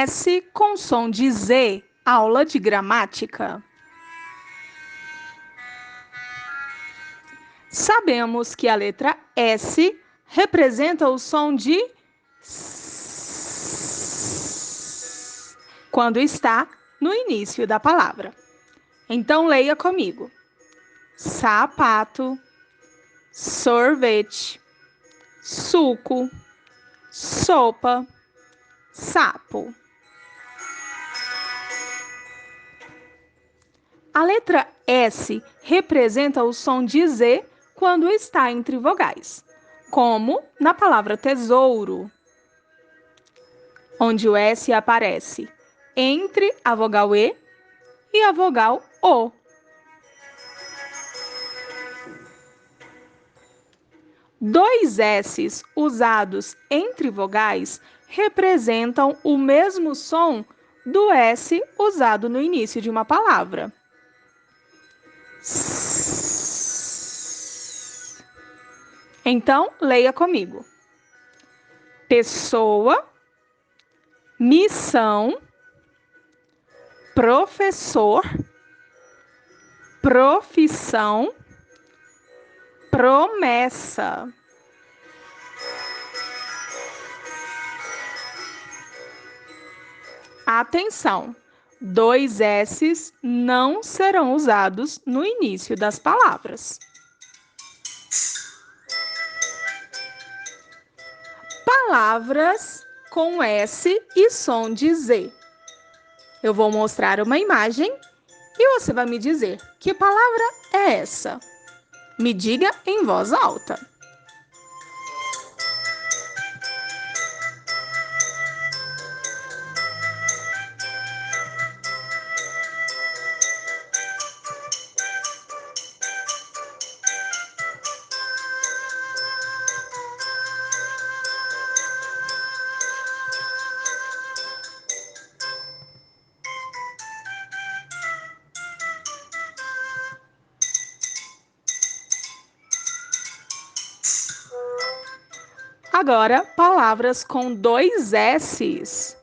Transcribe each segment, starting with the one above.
S com som de Z, aula de gramática. Sabemos que a letra S representa o som de S quando está no início da palavra. Então, leia comigo. Sapato, sorvete, suco, sopa, sapo. A letra S representa o som de Z quando está entre vogais, como na palavra tesouro, onde o S aparece entre a vogal E e a vogal O. Dois S's usados entre vogais representam o mesmo som do S usado no início de uma palavra. Então, leia comigo. Pessoa, missão, professor, profissão, promessa. Atenção! Dois S's não serão usados no início das palavras. Palavras com S e som de Z. Eu vou mostrar uma imagem e você vai me dizer que palavra é essa. Me diga em voz alta. Agora, palavras com dois S's.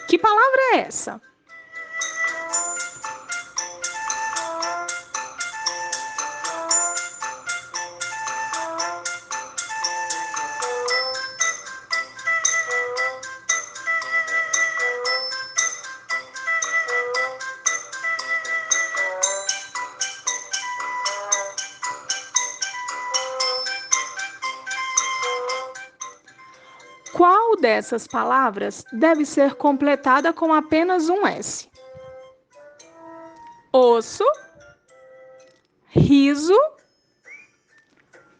Que palavra é essa? Qual dessas palavras deve ser completada com apenas um S? Osso, riso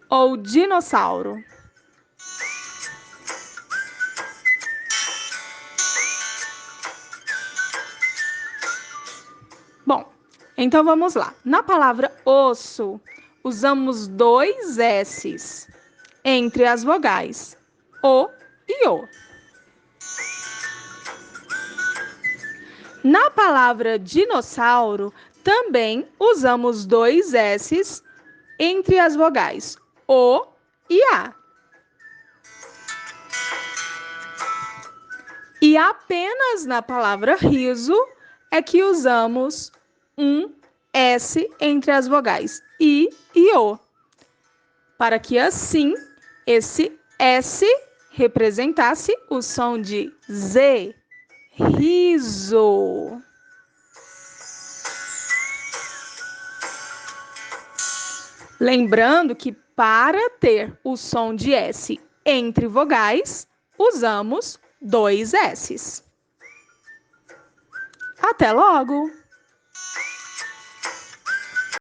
ou dinossauro? Bom, então vamos lá. Na palavra osso, usamos dois S's entre as vogais O e O. Na palavra dinossauro, também usamos dois S's entre as vogais O e A. E apenas na palavra riso é que usamos um S entre as vogais I e O, para que assim esse S representasse o som de Z, riso. Lembrando que para ter o som de S entre vogais, usamos dois S's. Até logo!